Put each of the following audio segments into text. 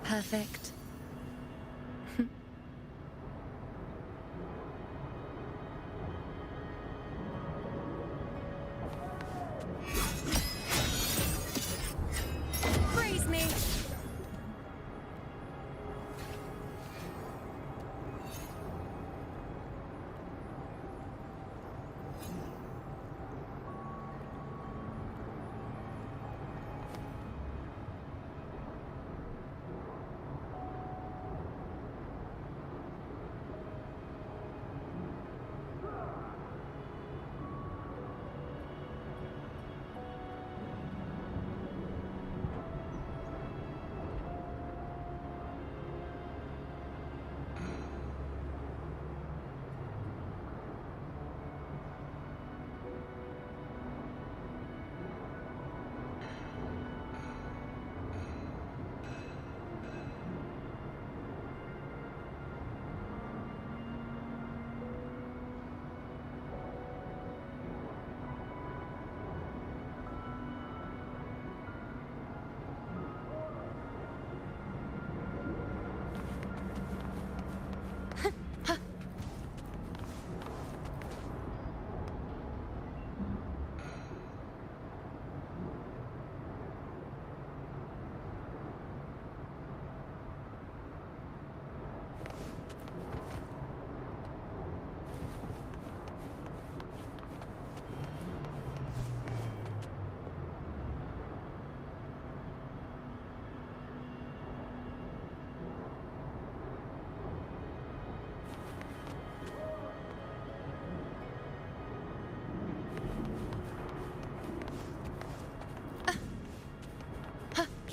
Perfect. Freeze me!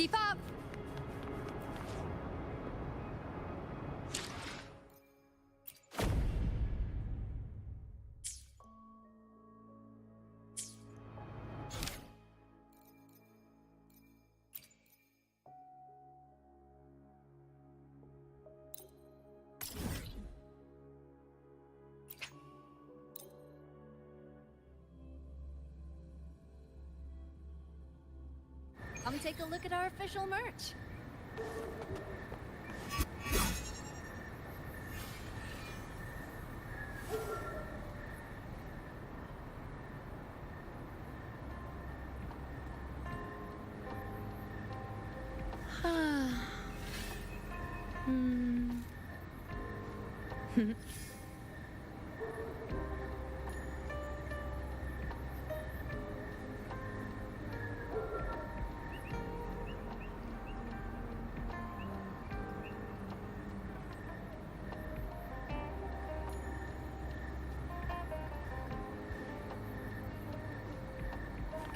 Keep up! Come take a look at our official merch.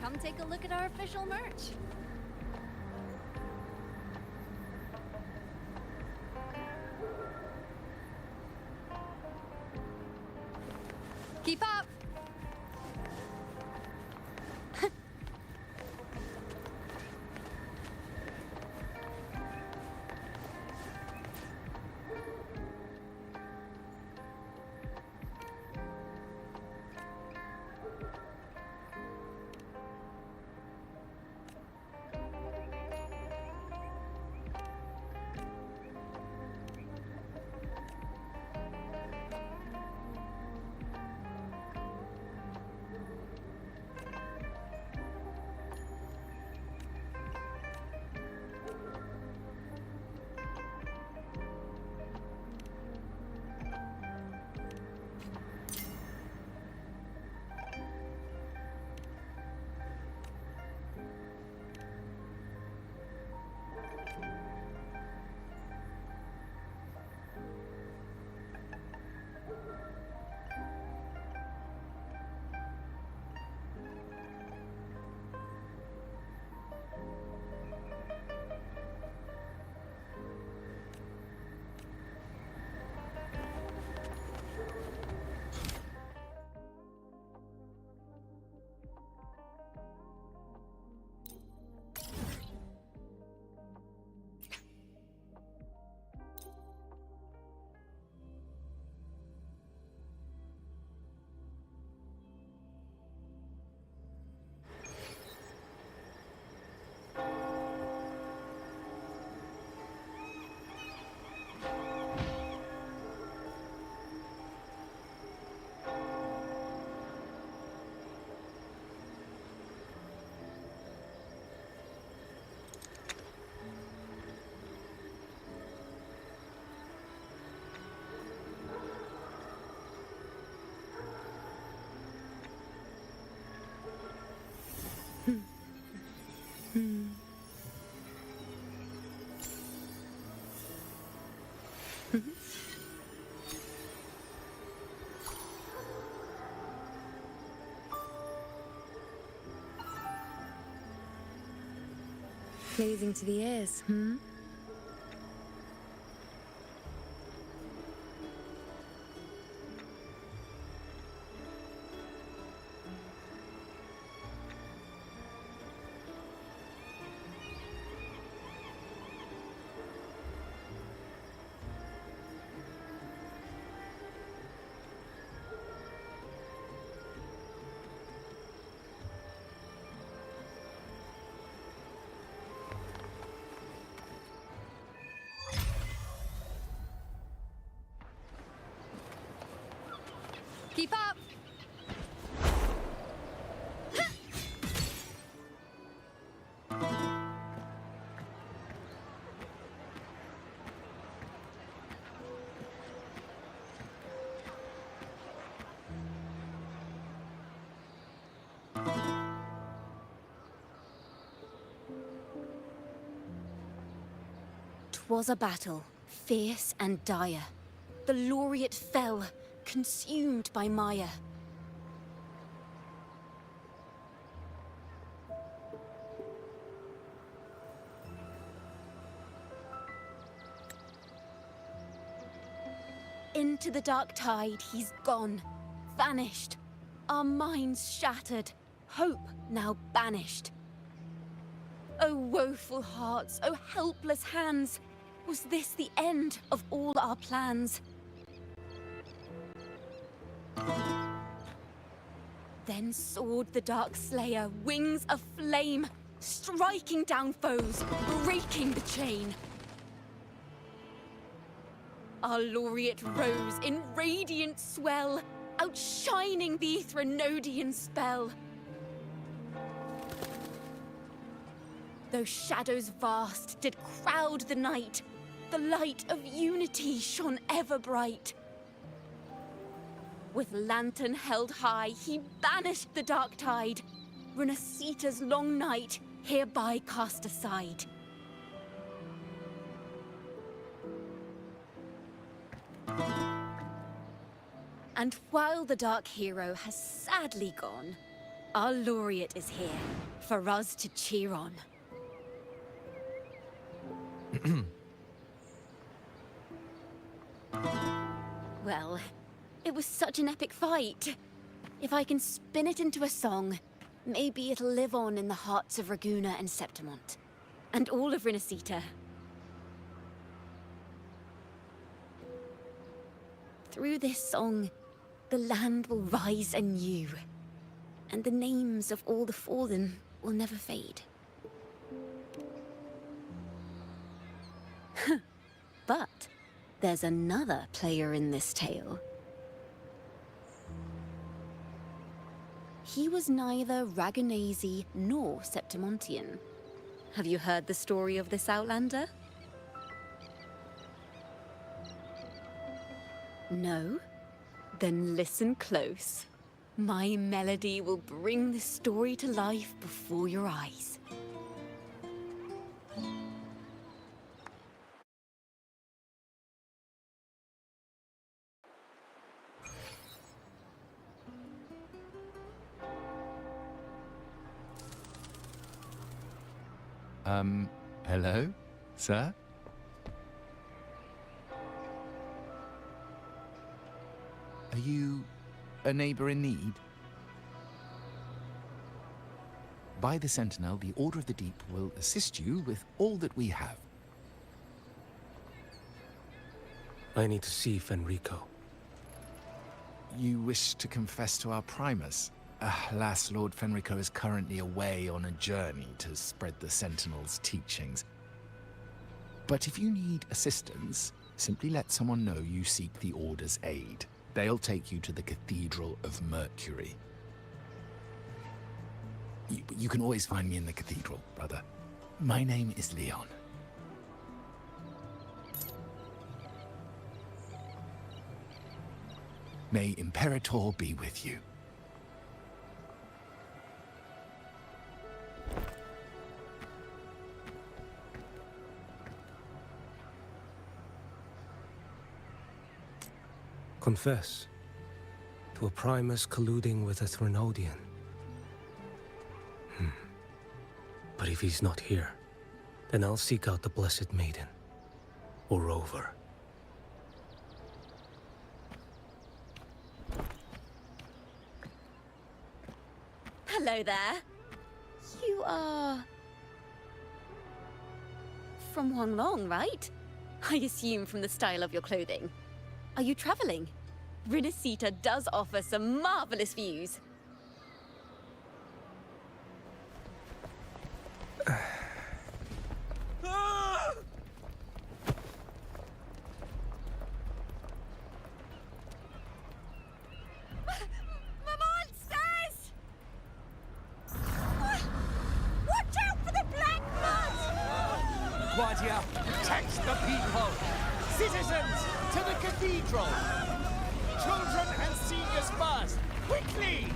Come take a look at our official merch. Keep up! Pleasing to the ears, hmm? Keep up! 'Twas a battle, fierce and dire. The laureate fell, consumed by mire. Into the dark tide he's gone, vanished. Our minds shattered, hope now banished. O woeful hearts, O helpless hands! Was this the end of all our plans? Then soared the dark slayer, wings aflame, striking down foes, breaking the chain. Our laureate rose in radiant swell, outshining the Threnodian spell. Though shadows vast did crowd the night, the light of unity shone ever bright. With lantern held high, he banished the dark tide, Renasita's long night hereby cast aside. And while the dark hero has sadly gone, our laureate is here for us to cheer on. Well, it was such an epic fight. If I can spin it into a song, maybe it'll live on in the hearts of Raguna and Septimont, and all of Renasita. Through this song, the land will rise anew, and the names of all the fallen will never fade. But there's another player in this tale. He was neither Ragunese nor Septimontian. Have you heard the story of this outlander? No? Then listen close. My melody will bring this story to life before your eyes. Hello, sir? Are you a neighbor in need? By the Sentinel, the Order of the Deep will assist you with all that we have. I need to see Fenrico. You wish to confess to our Primus? Alas, Lord Fenrico is currently away on a journey to spread the Sentinel's teachings. But if you need assistance, simply let someone know you seek the Order's aid. They'll take you to the Cathedral of Mercury. You can always find me in the Cathedral, brother. My name is Leon. May Imperator be with you. Confess to a Primus colluding with a Threnodian. But if he's not here, Then I'll seek out the Blessed Maiden. Or Rover. Hello there. You are... from Huanglong, right? I assume from the style of your clothing. Are you traveling? Rinasita does offer some marvelous views. Guardia, protect the people! Citizens, to the cathedral! Children and seniors first! Quickly!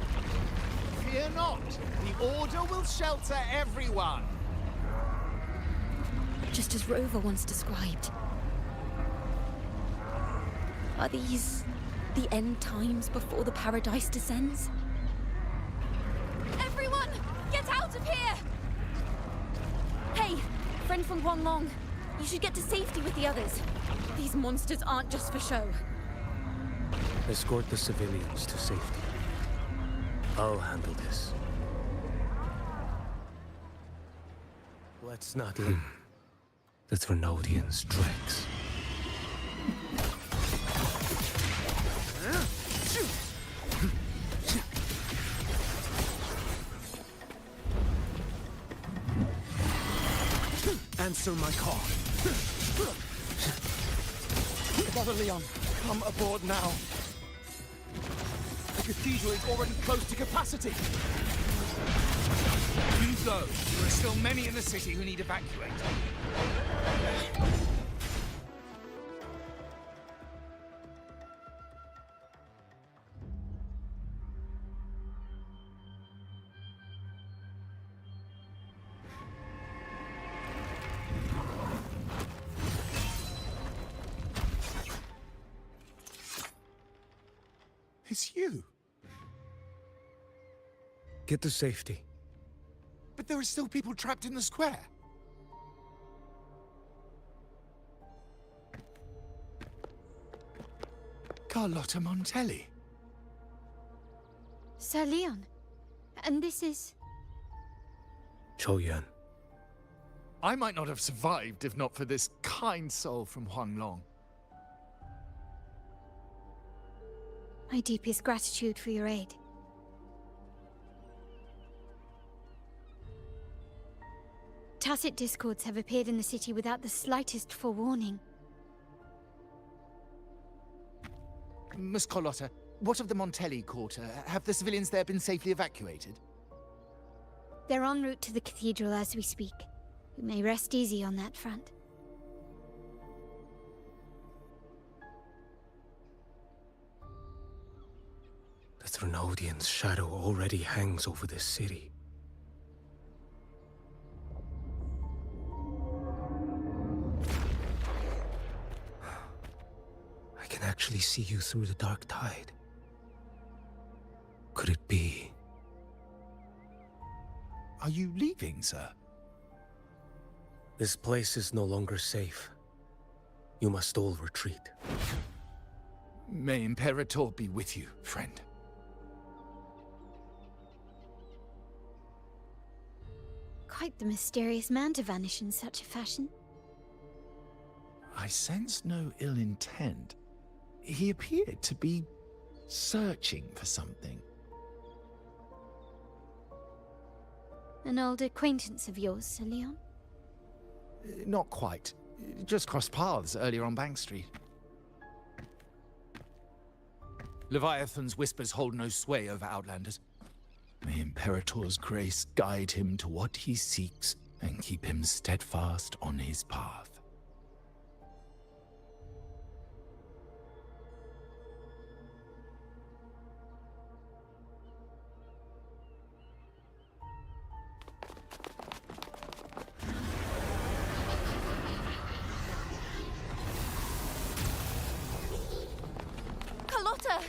Fear not, the Order will shelter everyone! Just as Rover once described. Are these the end times before the paradise descends? Everyone, get out of here! Hey, friend from Huanglong, you should get to safety with the others. These monsters aren't just for show. Escort the civilians to safety. I'll handle this. Let's not leave the Thrunodians' dregs. Answer my call. Brother Leon, come aboard now. The cathedral is already close to capacity. You go. There are still many in the city who need evacuating. It's you. Get to safety. But there are still people trapped in the square. Carlotta Montelli. Sir Leon. And this is... Choyan. I might not have survived if not for this kind soul from Huanglong. My deepest gratitude for your aid. Tacit discords have appeared in the city without the slightest forewarning. Miss Carlotta, what of the Montelli quarter? Have the civilians there been safely evacuated? They're en route to the cathedral as we speak. You may rest easy on that front. The Thrunodians' shadow already hangs over this city. I can actually see you through the dark tide. Could it be? Are you leaving, sir? This place is no longer safe. You must all retreat. May Imperator be with you, friend. Quite the mysterious man to vanish in such a fashion. I sense no ill intent. He appeared to be searching for something. An old acquaintance of yours, Sir Leon? Not quite. Just crossed paths earlier on Bank Street. Leviathan's whispers hold no sway over Outlanders. May Imperator's grace guide him to what he seeks and keep him steadfast on his path. Carlotta!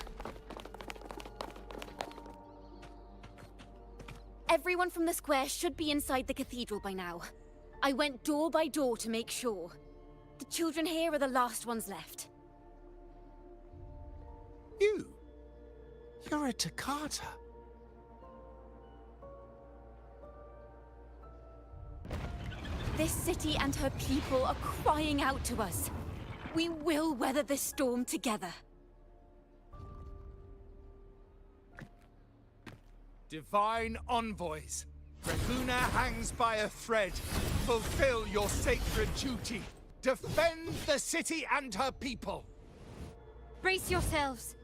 Everyone from the square should be inside the cathedral by now. I went door by door to make sure. The children here are the last ones left. You're a Takata. This city and her people are crying out to us. We will weather this storm together. Divine envoys, Reguna hangs by a thread. Fulfill your sacred duty. Defend the city and her people. Brace yourselves.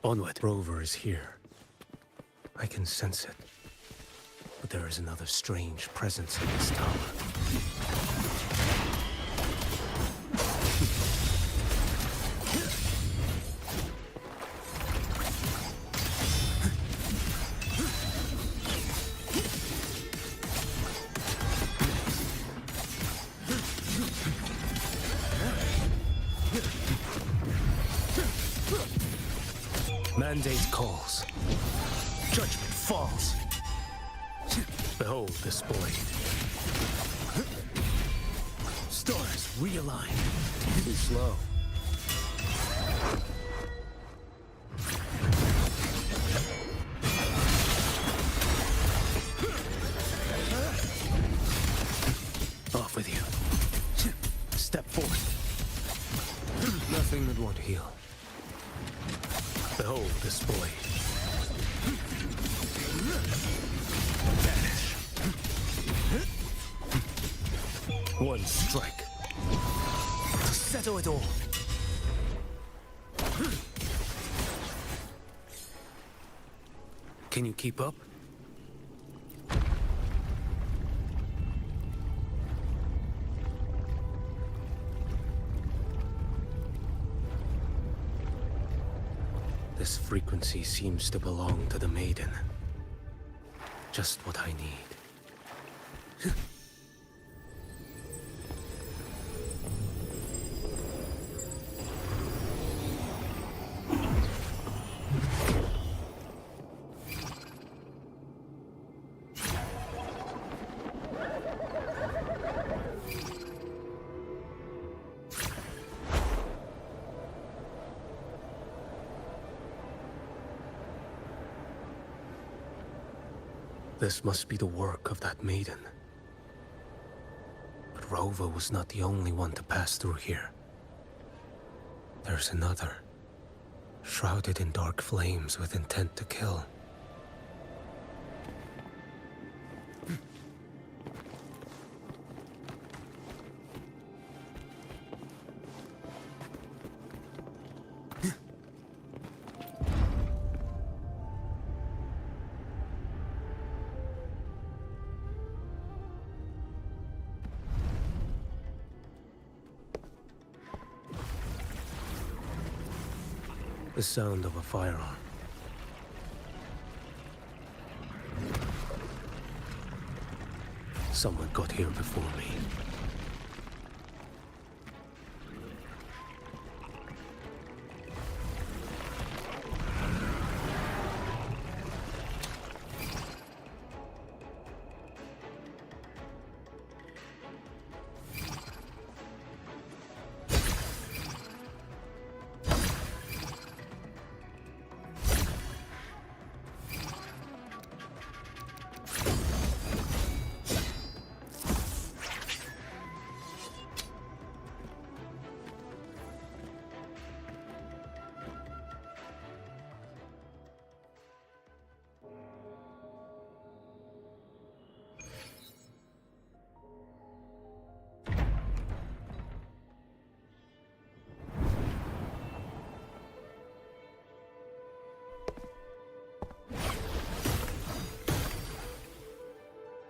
Onward. Rover is here. I can sense it. But there is another strange presence in this tower. Mandate calls. Judgment falls. Behold this blade. Stars realign. Too slow. Off with you. Step forth. Nothing that won't heal. Behold this blade. Vanish. One strike. To settle it all. Can you keep up? This frequency seems to belong to the maiden. Just what I need. This must be the work of that maiden. But Rova was not the only one to pass through here. There's another, shrouded in dark flames with intent to kill. The sound of a firearm. Someone got here before me.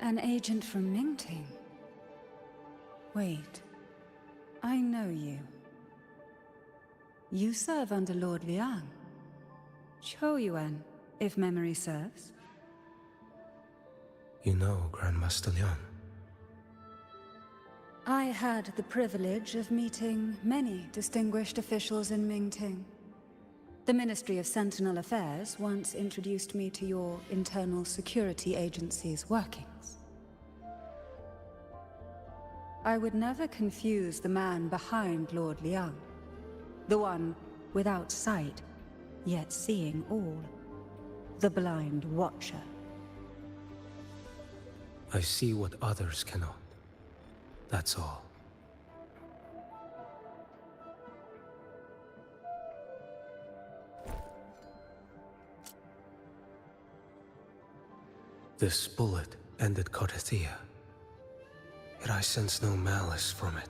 An agent from Mingting? Wait, I know you. You serve under Lord Liang. Choyuan, if memory serves. You know Grandmaster Leon. I had the privilege of meeting many distinguished officials in Mingting. The Ministry of Sentinel Affairs once introduced me to your internal security agency's workings. I would never confuse the man behind Lord Liang, the one without sight, yet seeing all, the blind watcher. I see what others cannot. That's all. This bullet ended Carthia, yet I sense no malice from it.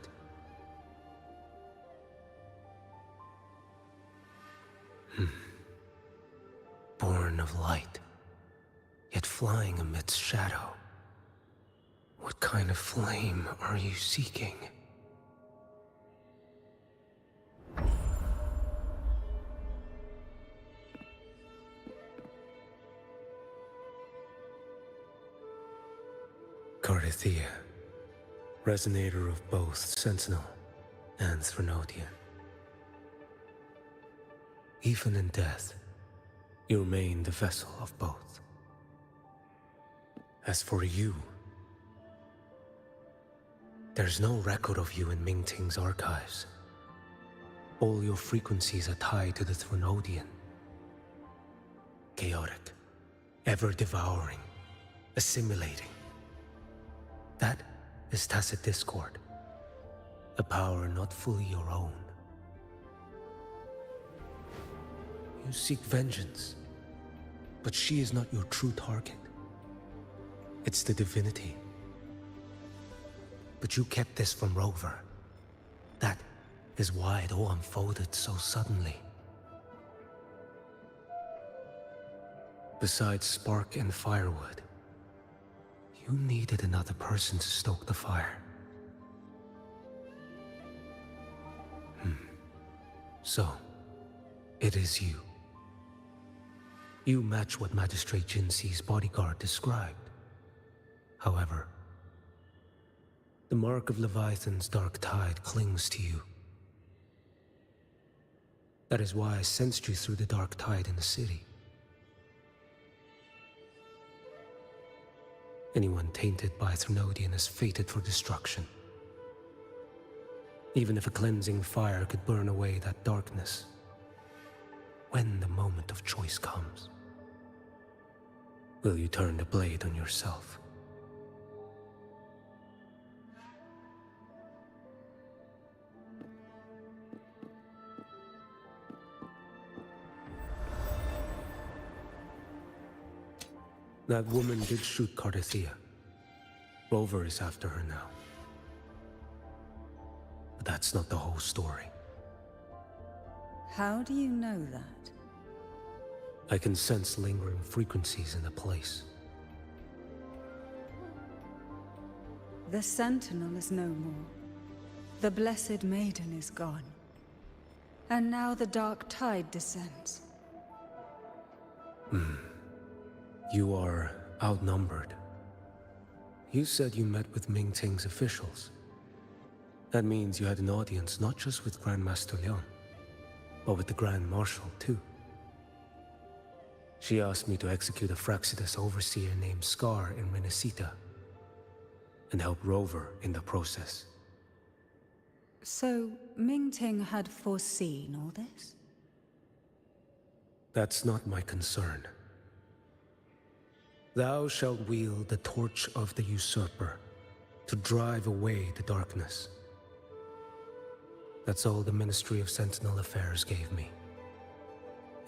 Born of light, yet flying amidst shadow. What kind of flame are you seeking? Carthia, resonator of both Sentinel and Threnodian. Even in death, you remain the vessel of both. As for you, there's no record of you in Mingting's archives. All your frequencies are tied to the Threnodian. Chaotic, ever-devouring, assimilating. That is tacit discord, a power not fully your own. You seek vengeance, but she is not your true target. It's the divinity. But you kept this from Rover. That is why it all unfolded so suddenly. Besides spark and firewood, you needed another person to stoke the fire. So, it is you. You match what Magistrate Jinxi's bodyguard described. However, the mark of Leviathan's dark tide clings to you. That is why I sensed you through the dark tide in the city. Anyone tainted by Threnodian is fated for destruction. Even if a cleansing fire could burn away that darkness, when the moment of choice comes, will you turn the blade on yourself? That woman did shoot Carthia. Rover is after her now. But that's not the whole story. How do you know that? I can sense lingering frequencies in the place. The Sentinel is no more. The Blessed Maiden is gone. And now the dark tide descends. You are outnumbered. You said you met with Mingting's officials. That means you had an audience not just with Grandmaster Leon, but with the Grand Marshal too. She asked me to execute a Fraxidus overseer named Scar in Renacita, and help Rover in the process. So, Mingting had foreseen all this? That's not my concern. Thou shalt wield the torch of the usurper to drive away the darkness. That's all the Ministry of Sentinel Affairs gave me.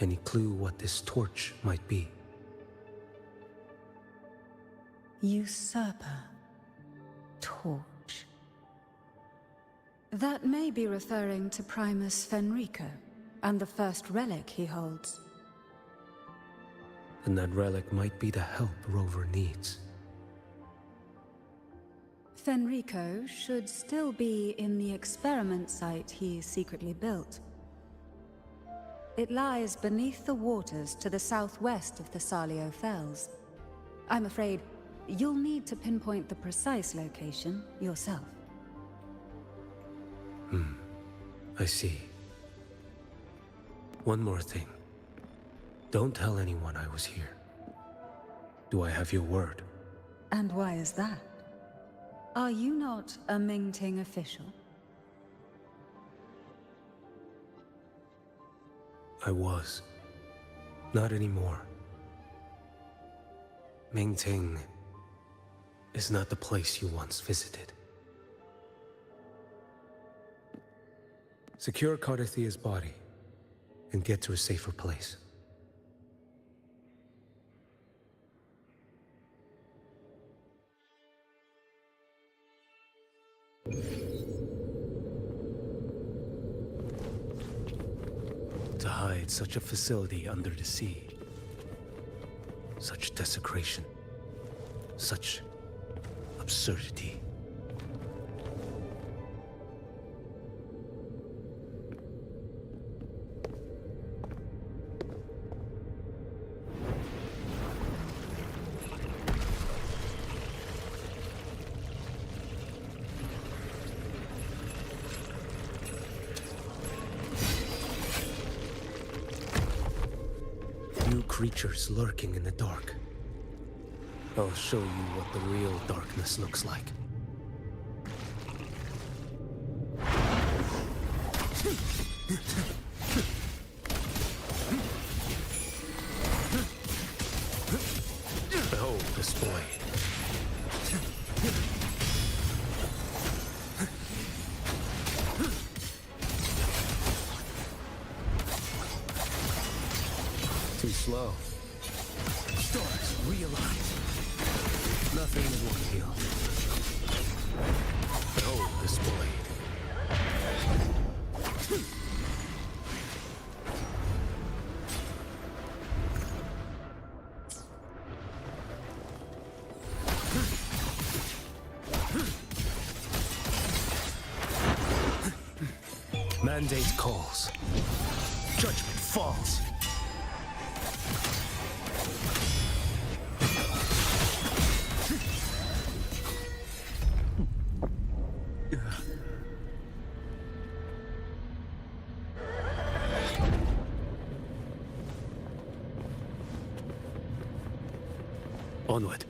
Any clue what this torch might be? Usurper. Torch. That may be referring to Primus Fenrico, and the first relic he holds. And that relic might be the help Rover needs. Fenrico should still be in the experiment site he secretly built. It lies beneath the waters to the southwest of the Salio Fells. I'm afraid you'll need to pinpoint the precise location yourself. I see. One more thing. Don't tell anyone I was here. Do I have your word? And why is that? Are you not a Mingting official? I was. Not anymore. Mingting is not the place you once visited. Secure Cardathia's body and get to a safer place. To hide such a facility under the sea. Such desecration. Such absurdity. New creatures lurking in the dark. I'll show you what the real darkness looks like. Behold this boy. Too slow. Stars realign. Nothing won't heal. Behold this boy. Mandate calls. Judgment falls. Onward.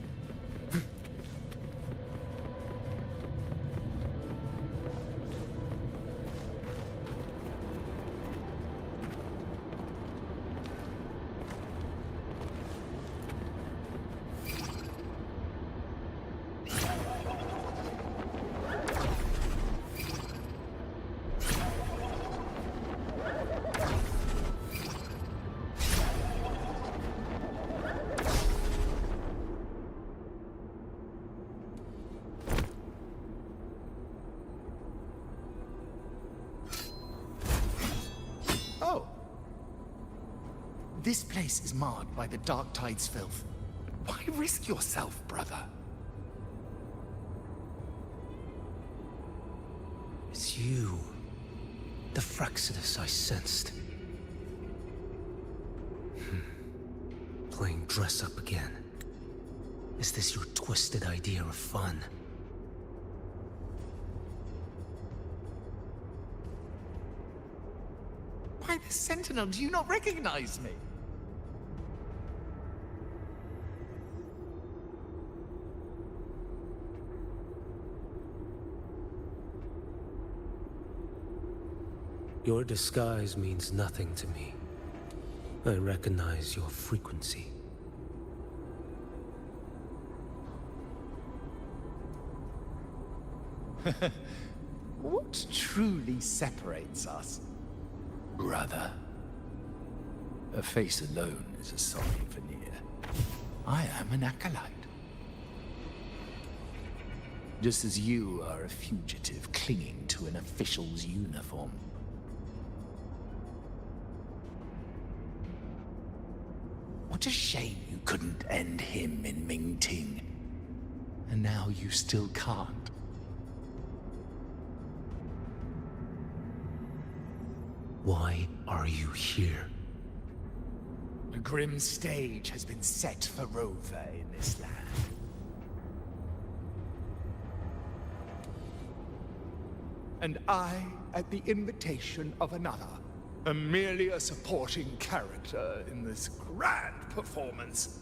Oh. This place is marred by the Dark Tide's filth. Why risk yourself, brother? It's you. The Fraxidus I sensed. Playing dress up again. Is this your twisted idea of fun? Why, the Sentinel, do you not recognize me? Your disguise means nothing to me. I recognize your frequency. What truly separates us? Brother. A face alone is a sorry veneer. I am an acolyte. Just as you are a fugitive clinging to an official's uniform. What a shame you couldn't end him in Mingting. And now you still can't. Why are you here? A grim stage has been set for Rover in this land. and I at the invitation of another, am merely a supporting character in this grand performance.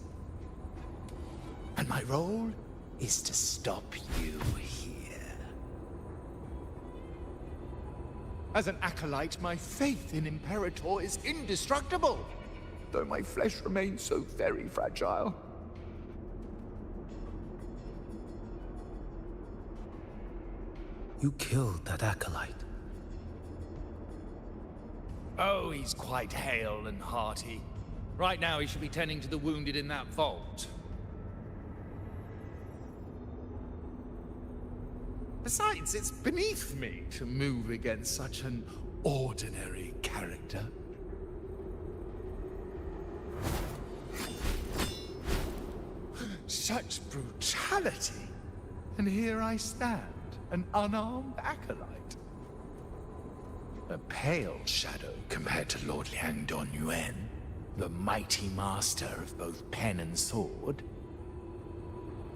And my role is to stop you here. As an acolyte, my faith in Imperator is indestructible, though my flesh remains so very fragile. You killed that acolyte. Oh, he's quite hale and hearty. Right now he should be tending to the wounded in that vault. Besides, it's beneath me to move against such an ordinary character. Such brutality! And here I stand, an unarmed acolyte. A pale shadow compared to Lord Liang Donyuan, the mighty master of both pen and sword.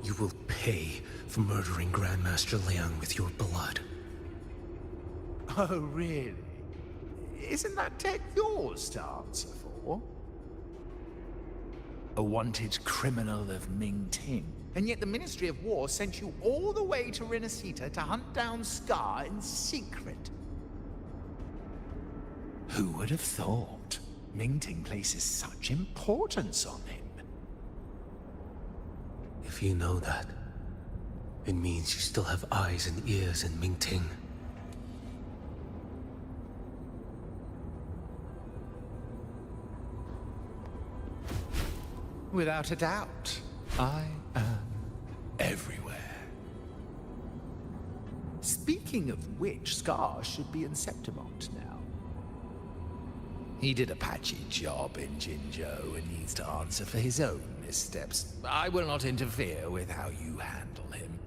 You will pay for murdering Grandmaster Liang with your blood. Oh, really? Isn't that tech yours to answer for? A wanted criminal of Ming-Ting. And yet the Ministry of War sent you all the way to Renacita to hunt down Scar in secret. Who would have thought Ming-Ting places such importance on him? If you know that, it means you still have eyes and ears in Ming-Ting. Without a doubt, I am everywhere. Speaking of which, Scar should be in Septimont now. He did a patchy job in Jinzhou and needs to answer for his own missteps. I will not interfere with how you handle him.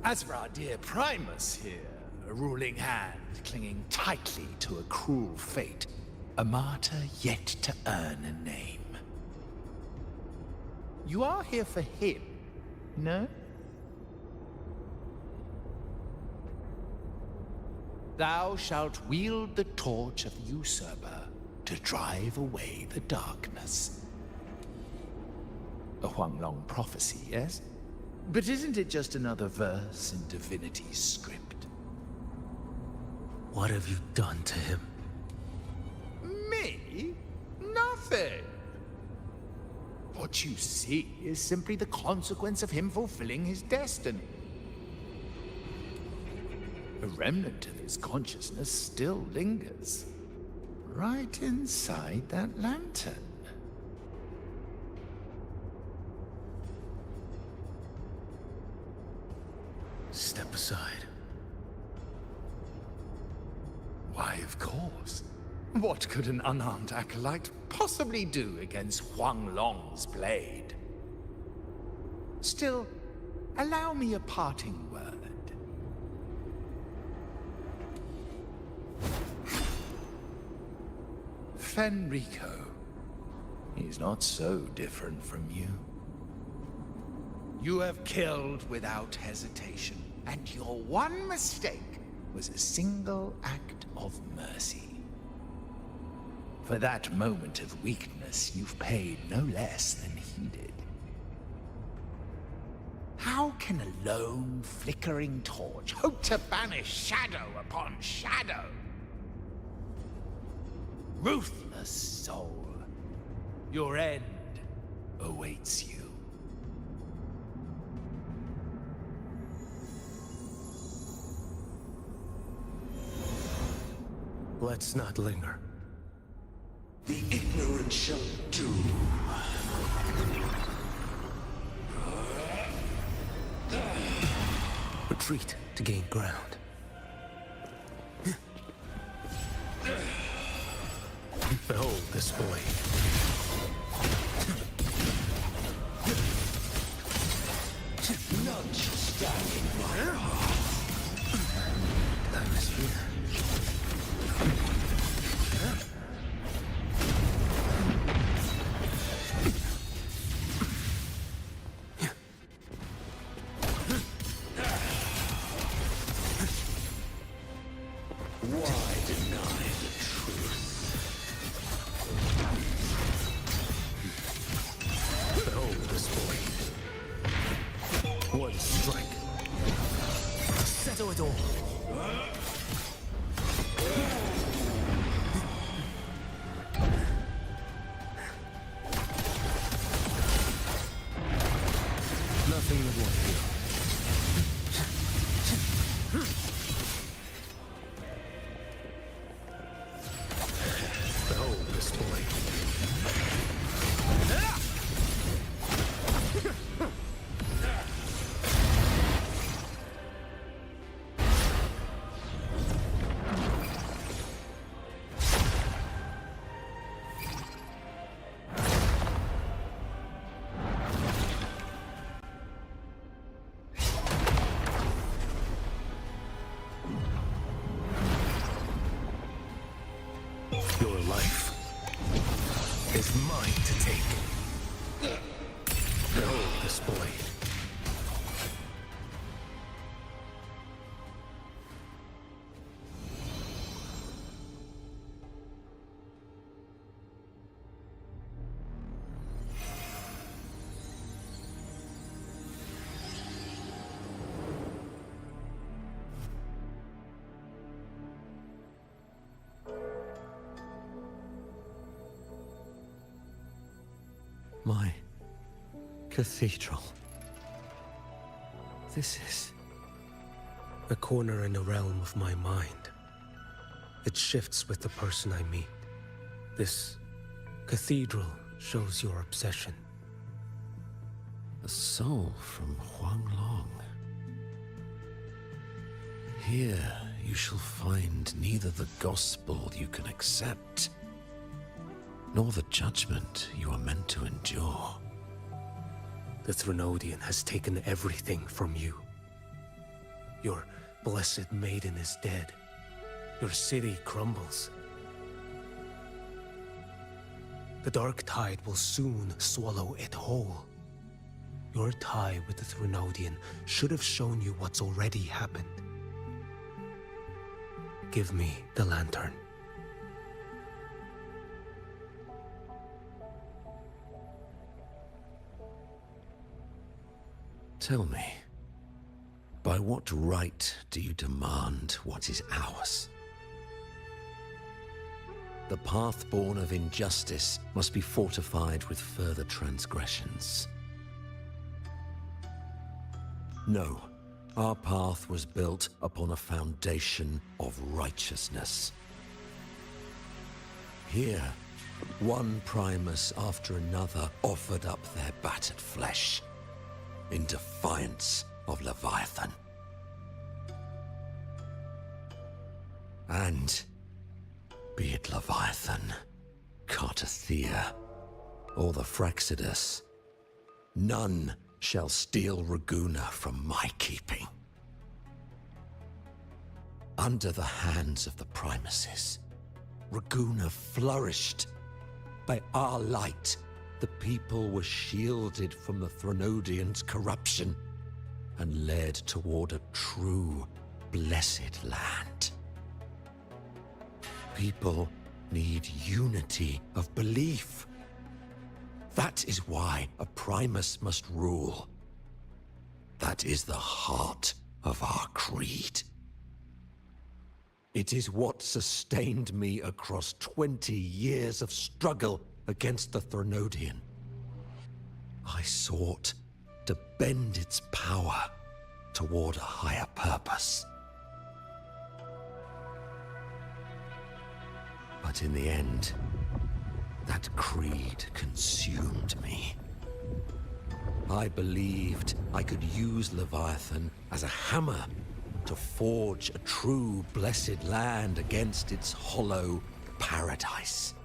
As for our dear Primus here, a ruling hand clinging tightly to a cruel fate, a martyr yet to earn a name. You are here for him, no? Thou shalt wield the torch of the usurper to drive away the darkness. A Huanglong prophecy, yes? But isn't it just another verse in Divinity's script? What have you done to him? Me? Nothing. What you see is simply the consequence of him fulfilling his destiny. A remnant of his consciousness still lingers, right inside that lantern. Step aside. Why, of course. What could an unarmed acolyte possibly do against Huanglong's blade? Still, allow me a parting word. Fenrico. He's not so different from you. You have killed without hesitation, and your one mistake was a single act of mercy. For that moment of weakness, you've paid no less than he did. How can a lone, flickering torch hope to banish shadow upon shadow? Ruthless soul, your end awaits you. Let's not linger. The ignorant shall do. Retreat to gain ground. Behold this boy. None shall stand in my path. Time is here. door. Nothing that won't be. Behold this boy. Your life is mine to take. Behold this boy. My cathedral. This is a corner in the realm of my mind. It shifts with the person I meet. This cathedral shows your obsession. A soul from Huanglong. Here you shall find neither the gospel you can accept, nor the judgment you are meant to endure. The Threnodian has taken everything from you. Your blessed maiden is dead. Your city crumbles. The dark tide will soon swallow it whole. Your tie with the Threnodian should have shown you what's already happened. Give me the lantern. Tell me, by what right do you demand what is ours? The path born of injustice must be fortified with further transgressions. No, our path was built upon a foundation of righteousness. Here, one Primus after another offered up their battered flesh in defiance of Leviathan. And be it Leviathan, Cartathea, or the Fraxidus, none shall steal Raguna from my keeping. Under the hands of the Primuses, Raguna flourished. By our light, the people were shielded from the Threnodians' corruption and led toward a true, blessed land. People need unity of belief. That is why a Primus must rule. That is the heart of our creed. It is what sustained me across 20 years of struggle against the Threnodian. I sought to bend its power toward a higher purpose. But in the end, that creed consumed me. I believed I could use Leviathan as a hammer to forge a true blessed land against its hollow paradise.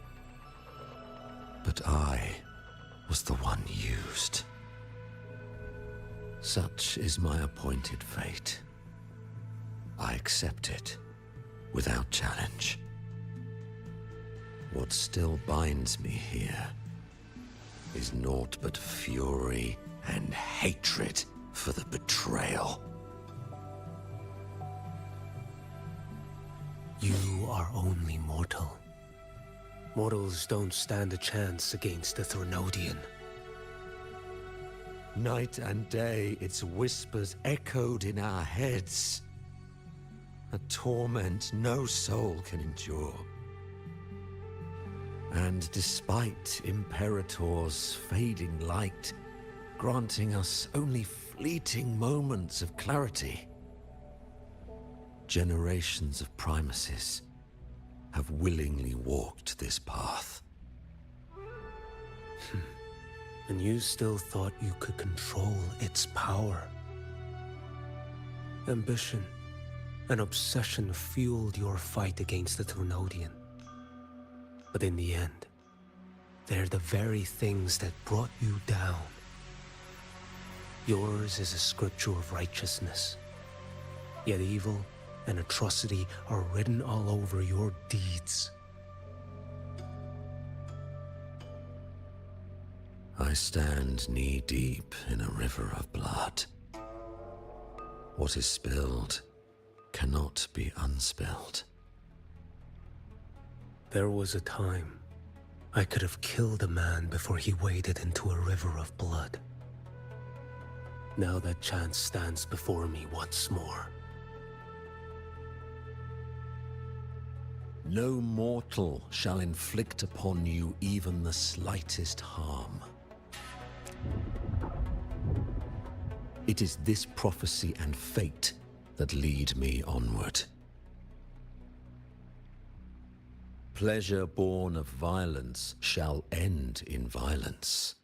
But I was the one used. Such is my appointed fate. I accept it without challenge. What still binds me here is naught but fury and hatred for the betrayal. You are only mortal. Mortals don't stand a chance against the Threnodian. Night and day, its whispers echoed in our heads. a torment no soul can endure. And despite Imperator's fading light, granting us only fleeting moments of clarity, generations of Primuses have willingly walked this path. And you still thought you could control its power. Ambition and obsession fueled your fight against the Thrunodian. But in the end, they're the very things that brought you down. Yours is a scripture of righteousness, yet evil and atrocity are written all over your deeds. I stand knee-deep in a river of blood. What is spilled cannot be unspilled. There was a time I could have killed a man before he waded into a river of blood. Now that chance stands before me once more. No mortal shall inflict upon you even the slightest harm. It is this prophecy and fate that lead me onward. Pleasure born of violence shall end in violence.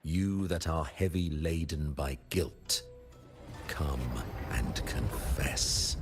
You that are heavy laden by guilt, come and confess.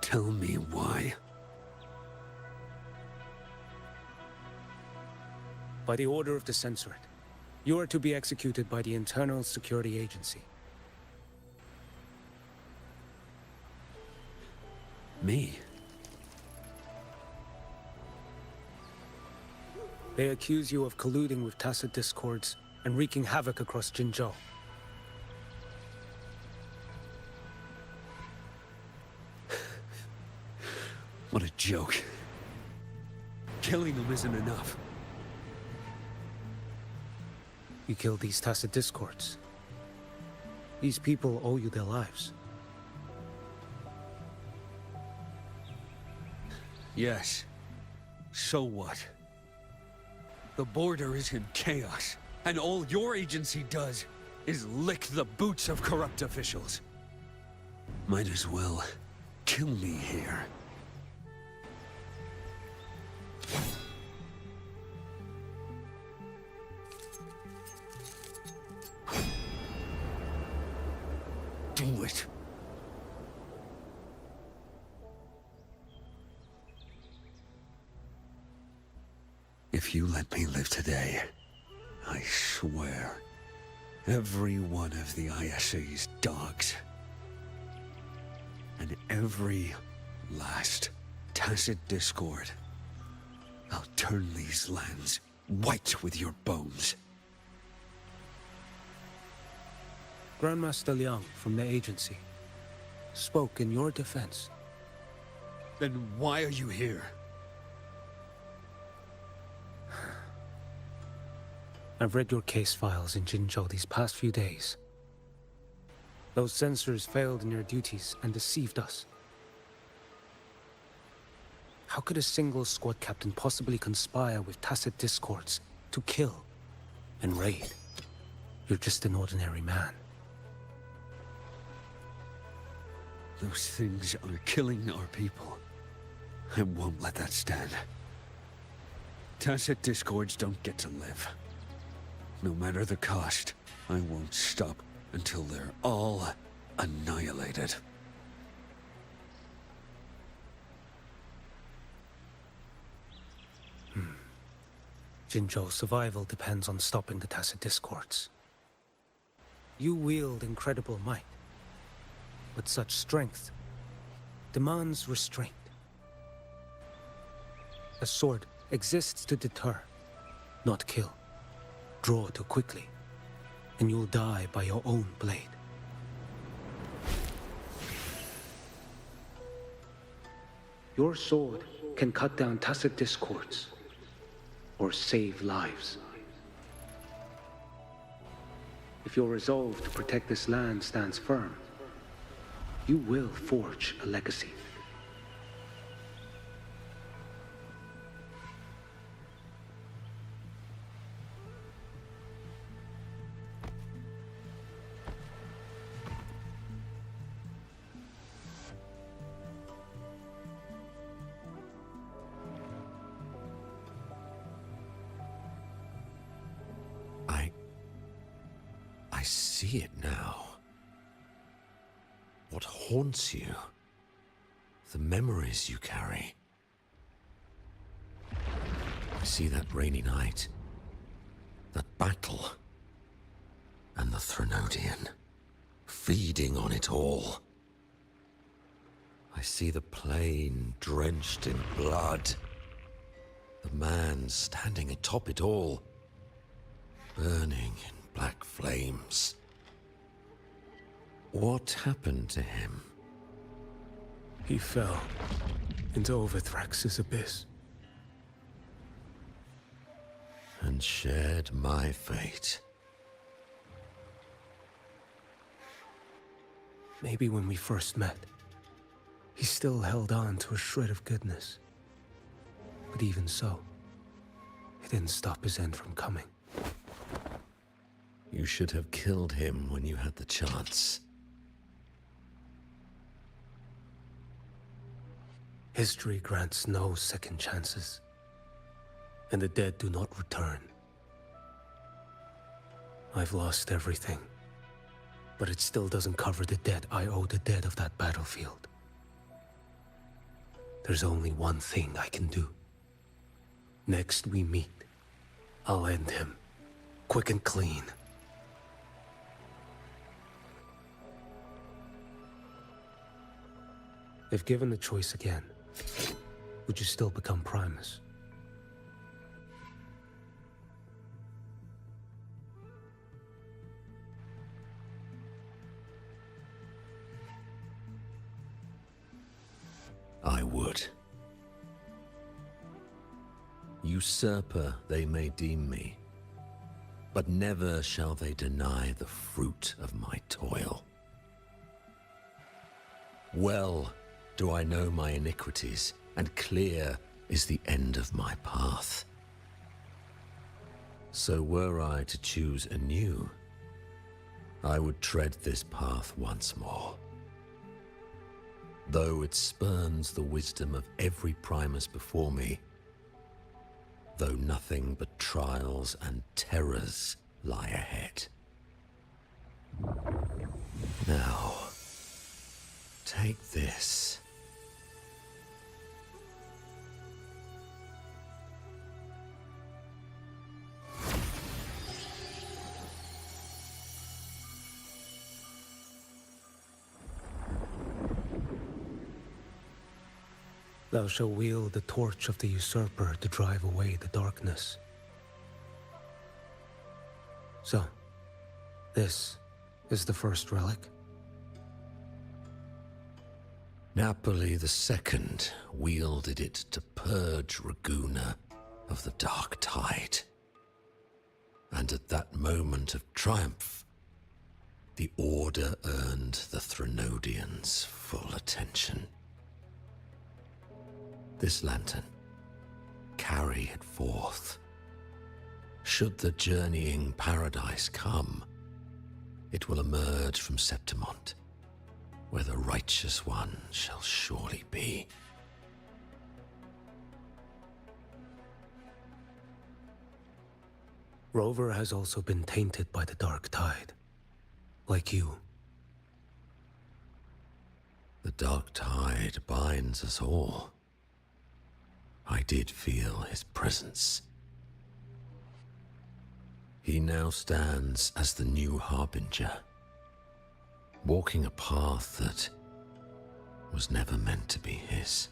Tell me why. By the order of the Censorate, you are to be executed by the Internal Security Agency. Me? They accuse you of colluding with tacit discords and wreaking havoc across Jinzhou. What a joke. Killing them isn't enough. You killed these tacit discords. These people owe you their lives. Yes. So what? The border is in chaos, and all your agency does is lick the boots of corrupt officials. Might as well kill me here. do it. If you let me live today, I swear, every one of the ISA's dogs, and every last tacit discord, I'll turn these lands white with your bones. Grandmaster Liang from the agency spoke in your defense. Then why are you here? I've read your case files in Jinzhou these past few days. Those censors failed in their duties and deceived us. How could a single squad captain possibly conspire with tacit discords to kill and raid? You're just an ordinary man. Those things are killing our people. I won't let that stand. Tacit discords don't get to live. No matter the cost, I won't stop until they're all annihilated. Jinzhou's survival depends on stopping the tacit discords. You wield incredible might, but such strength demands restraint. A sword exists to deter, not kill. Draw too quickly, and you'll die by your own blade. Your sword can cut down tacit discords, or save lives. If your resolve to protect this land stands firm, you will forge a legacy. I see it now. What haunts you? The memories you carry. I see that rainy night, that battle, and the Threnodian, feeding on it all. I see the plain drenched in blood, the man standing atop it all, burning in black flames. What happened to him? He fell into Overthrax's abyss. And shared my fate. Maybe when we first met, he still held on to a shred of goodness. But even so, it didn't stop his end from coming. You should have killed him when you had the chance. History grants no second chances, and the dead do not return. I've lost everything, but it still doesn't cover the debt I owe the dead of that battlefield. There's only one thing I can do. Next we meet, I'll end him, quick and clean. If given the choice again, would you still become Primus? I would. Usurper they may deem me, but never shall they deny the fruit of my toil. Well do I know my iniquities, and clear is the end of my path. So were I to choose anew, I would tread this path once more. Though it spurns the wisdom of every Primus before me, though nothing but trials and terrors lie ahead. Now, Take this. Thou shalt wield the torch of the usurper to drive away the darkness. So, this is the first relic? Napoli II wielded it to purge Raguna of the Dark Tide. And at that moment of triumph, the Order earned the Threnodians full attention. This lantern, carry it forth. Should the journeying paradise come, it will emerge from Septimont, where the Righteous One shall surely be. Rover has also been tainted by the Dark Tide, like you. The Dark Tide binds us all. I did feel his presence. He now stands as the new Harbinger, walking a path that was never meant to be his.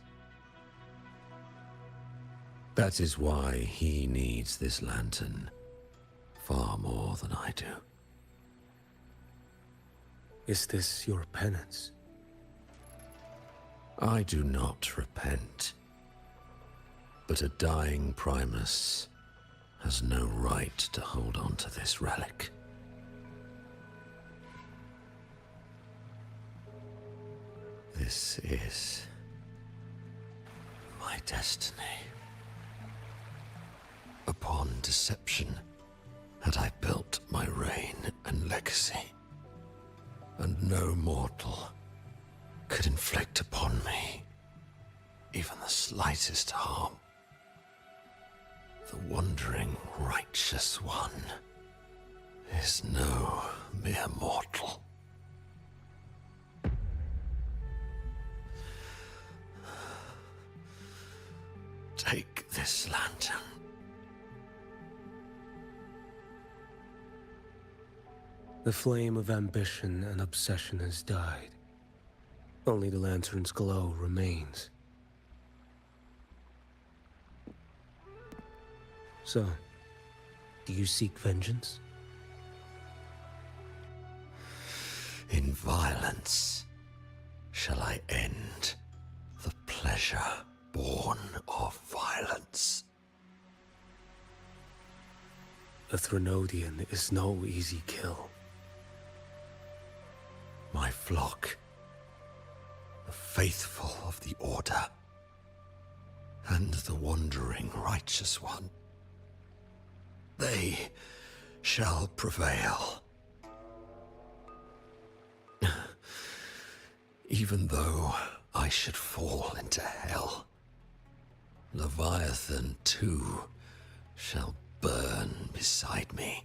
That is why he needs this lantern far more than I do. Is this your penance? I do not repent. But a dying Primus has no right to hold on to this relic. This is my destiny. Upon deception had I built my reign and legacy, and no mortal could inflict upon me even the slightest harm. The wandering Righteous One is no mere mortal. Take this lantern. The flame of ambition and obsession has died. Only the lantern's glow remains. So, do you seek vengeance? In violence shall I end the pleasure born of violence. A Threnodian is no easy kill. My flock, the faithful of the Order, and the wandering Righteous One, they shall prevail. Even though I should fall into hell, Leviathan too shall burn beside me.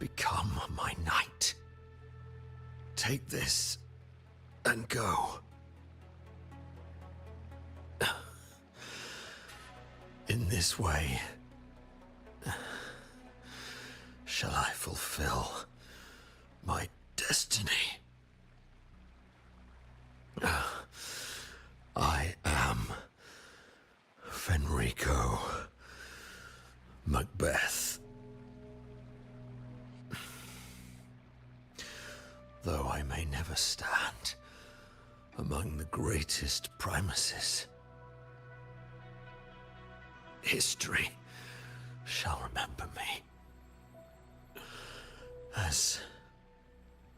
Become my knight. Take this and go. In this way, shall I fulfill my destiny. I am Fenrico Macbeth. Though I may never stand among the greatest Primuses, history shall remember me as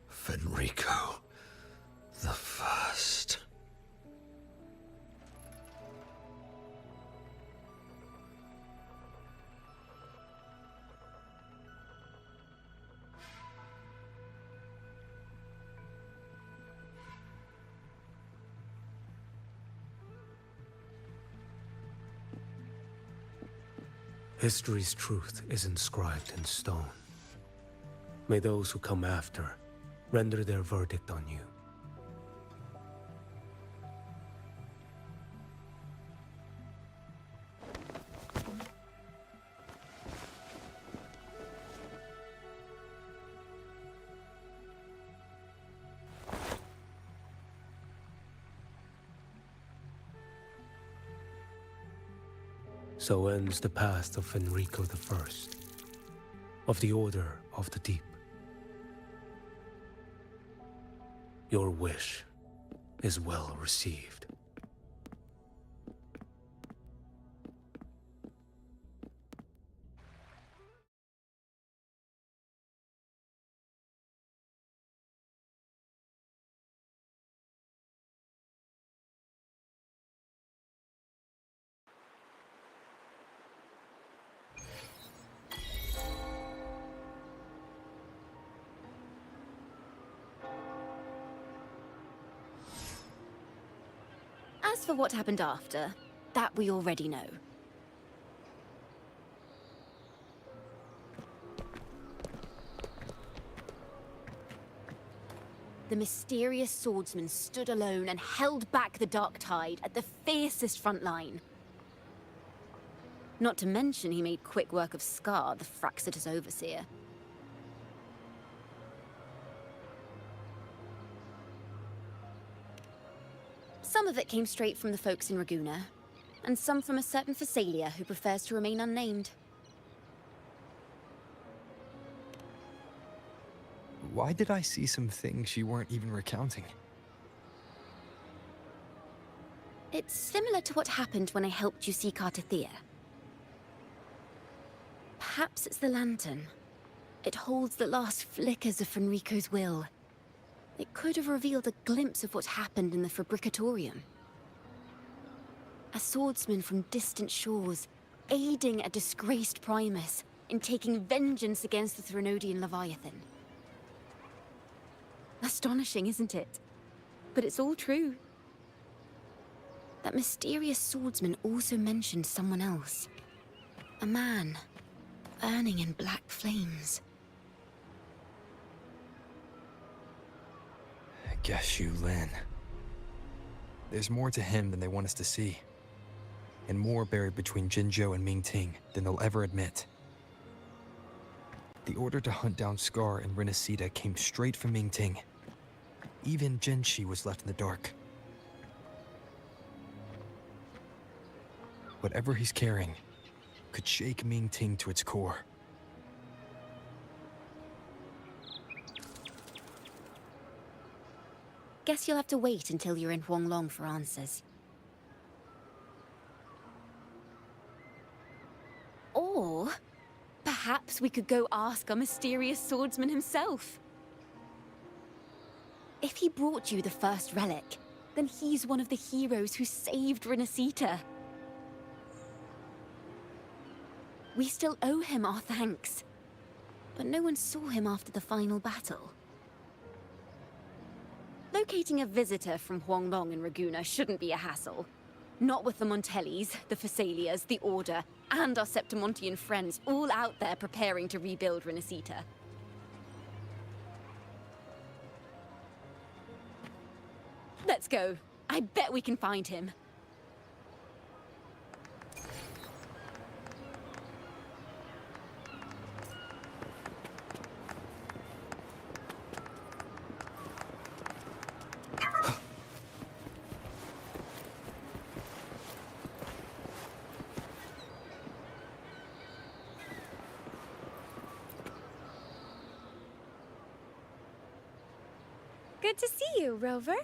Fenrico the First. History's truth is inscribed in stone. May those who come after render their verdict on you. So ends the path of Enrico I, of the Order of the Deep. Your wish is well received. As for what happened after, that we already know. The mysterious swordsman stood alone and held back the dark tide at the fiercest front line. Not to mention he made quick work of Scar, the Fraxitous overseer. Some of it came straight from the folks in Raguna, and some from a certain Phasalia who prefers to remain unnamed. Why did I see some things you weren't even recounting? It's similar to what happened when I helped you seek Artathea. Perhaps it's the lantern. It holds the last flickers of Fenrico's will. It could have revealed a glimpse of what happened in the Fabricatorium. A swordsman from distant shores, aiding a disgraced Primus in taking vengeance against the Threnodian Leviathan. Astonishing, isn't it? But it's all true. That mysterious swordsman also mentioned someone else. A man, burning in black flames. I guess you, Lin. There's more to him than they want us to see. And more buried between Jinzhou and Mingting than they'll ever admit. The order to hunt down Scar and Renacida came straight from Mingting. Even Jinshi was left in the dark. Whatever he's carrying could shake Mingting to its core. Guess you'll have to wait until you're in Huanglong for answers. Or perhaps we could go ask our mysterious swordsman himself. If he brought you the first relic, then he's one of the heroes who saved Renacita. We still owe him our thanks, but no one saw him after the final battle. Locating a visitor from Huanglong and Raguna shouldn't be a hassle. Not with the Montellis, the Phasalias, the Order, and our Septimontian friends all out there preparing to rebuild Renacita. Let's go. I bet we can find him. Good to see you, Rover.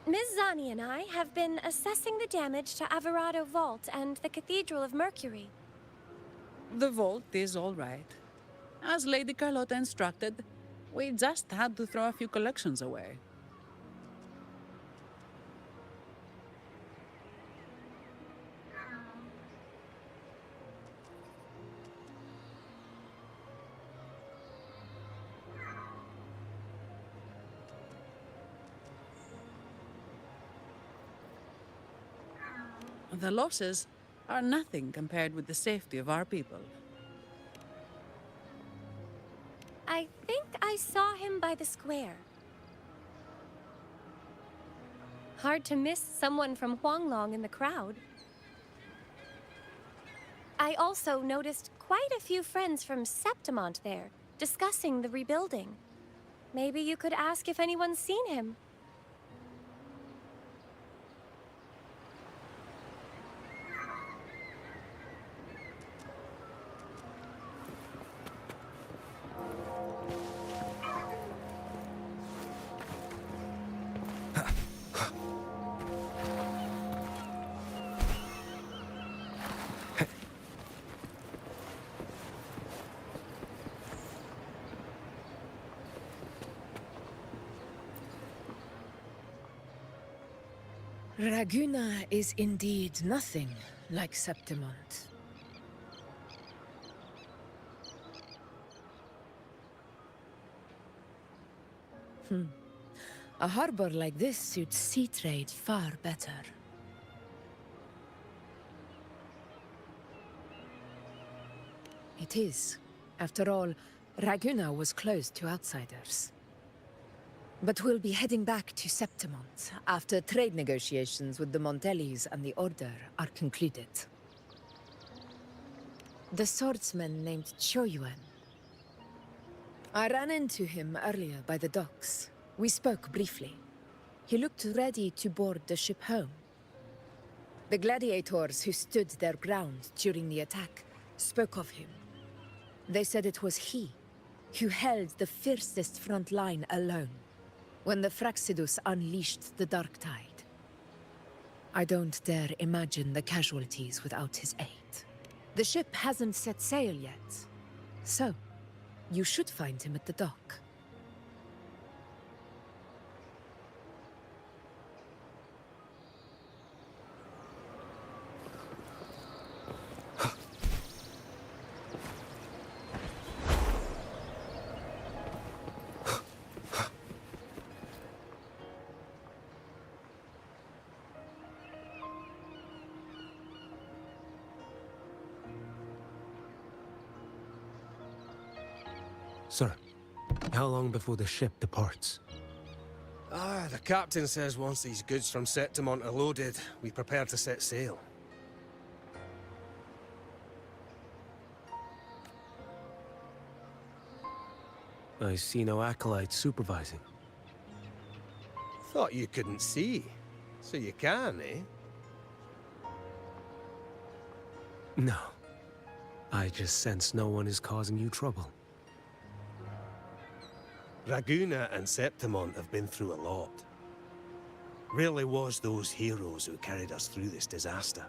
Ms. Zani and I have been assessing the damage to Averado Vault and the Cathedral of Mercury. The vault is all right. As Lady Carlotta instructed, we just had to throw a few collections away. The losses are nothing compared with the safety of our people. I think I saw him by the square. Hard to miss someone from Huanglong in the crowd. I also noticed quite a few friends from Septimont there, discussing the rebuilding. Maybe you could ask if anyone's seen him. Raguna is indeed nothing like Septimont. A harbor like this suits sea trade far better. It is. After all, Raguna was closed to outsiders. But we'll be heading back to Septimont after trade negotiations with the Montellis and the Order are concluded. The swordsman named Choyuan. I ran into him earlier by the docks. We spoke briefly. He looked ready to board the ship home. The gladiators who stood their ground during the attack spoke of him. They said it was he who held the fiercest front line alone when the Fraxidus unleashed the Dark Tide. I don't dare imagine the casualties without his aid. The ship hasn't set sail yet, so you should find him at the dock. Sir, how long before the ship departs? The captain says once these goods from Septimont are loaded, we prepare to set sail. I see no acolytes supervising. Thought you couldn't see. So you can, eh? No. I just sense no one is causing you trouble. Raguna and Septimont have been through a lot. Rarely was those heroes who carried us through this disaster.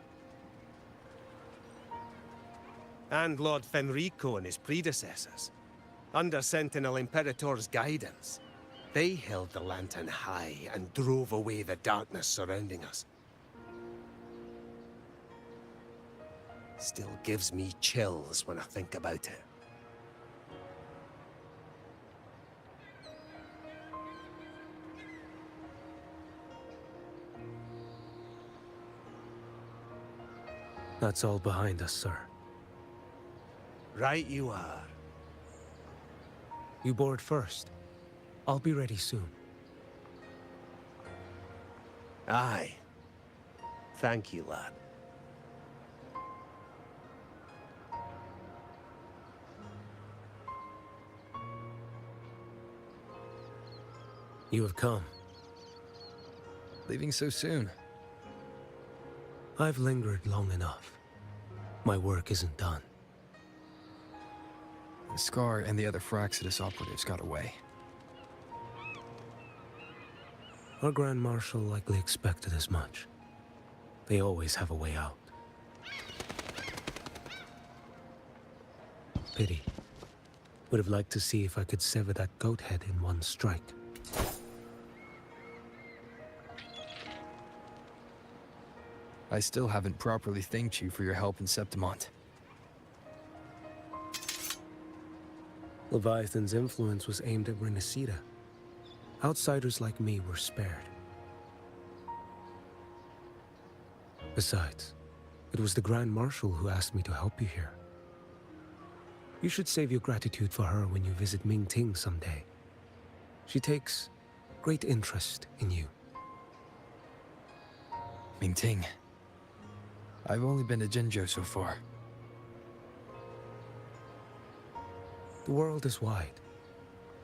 And Lord Fenrico and his predecessors, under Sentinel Imperator's guidance, they held the lantern high and drove away the darkness surrounding us. Still gives me chills when I think about it. That's all behind us, sir. Right you are. You board first. I'll be ready soon. Aye. Thank you, lad. You have come. Leaving so soon? I've lingered long enough. My work isn't done. The Scar and the other Fraxidus operatives got away. Our Grand Marshal likely expected as much. They always have a way out. Pity. Would have liked to see if I could sever that goat head in one strike. I still haven't properly thanked you for your help in Septimont. Leviathan's influence was aimed at Renacida. Outsiders like me were spared. Besides, it was the Grand Marshal who asked me to help you here. You should save your gratitude for her when you visit Ming Ting someday. She takes great interest in you. Ming Ting. I've only been to Jinzhou so far. The world is wide.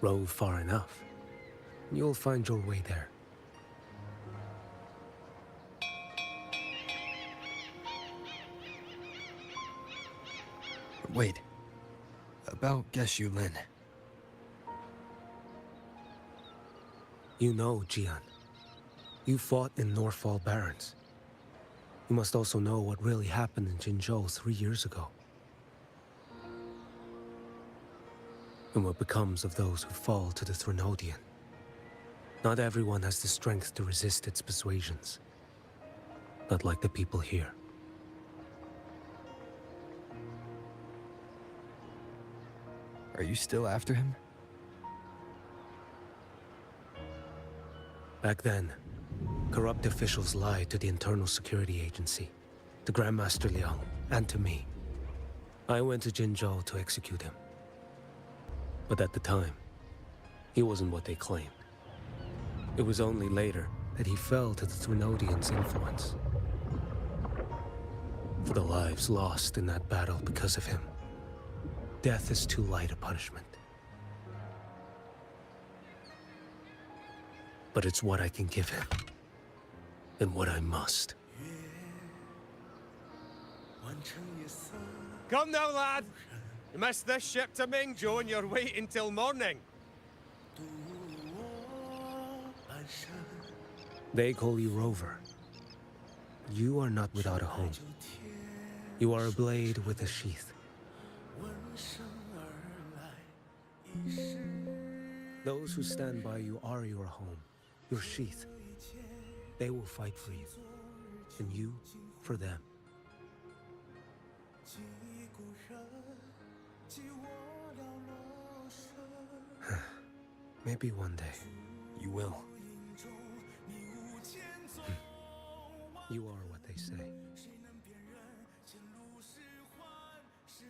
Rove far enough, and you'll find your way there. Wait. About Geshu Lin. You know, Jian. You fought in Northfall Barrens. You must also know what really happened in Jinzhou 3 years ago. And what becomes of those who fall to the Threnodian. Not everyone has the strength to resist its persuasions. Not like the people here. Are you still after him? Back then, corrupt officials lied to the Internal Security Agency, to Grandmaster Liang, and to me. I went to Jinzhou to execute him. But at the time, he wasn't what they claimed. It was only later that he fell to the Threnodians' influence. For the lives lost in that battle because of him, death is too light a punishment. But it's what I can give him, and what I must. Come now, lad! You missed this ship to Mingzhou and you're waiting till morning. They call you Rover. You are not without a home. You are a blade with a sheath. Those who stand by you are your home, your sheath. They will fight for you, and you for them. Maybe one day. You will. You are what they say.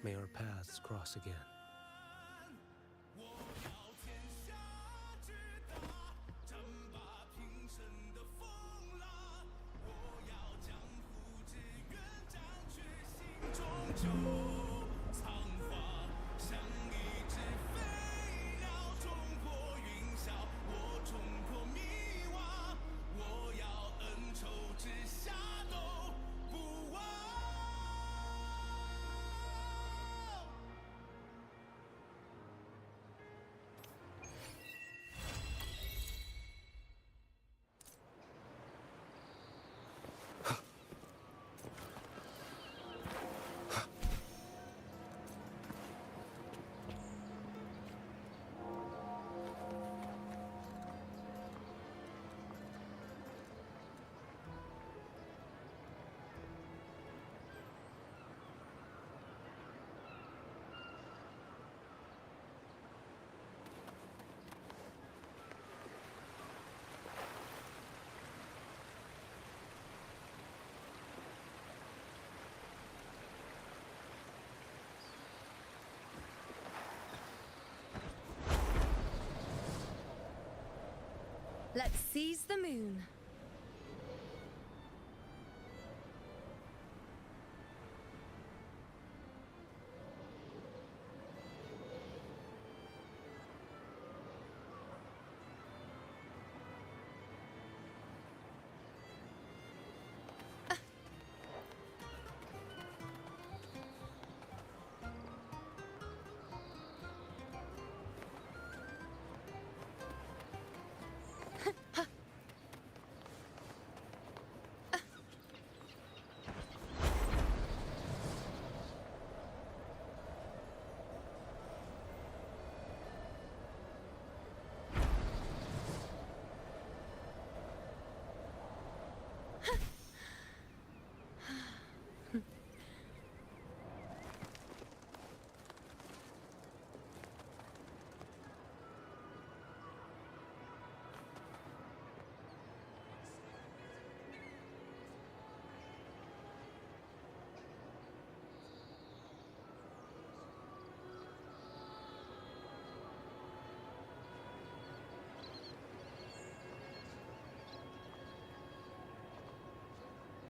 May our paths cross again. Let's seize the moon.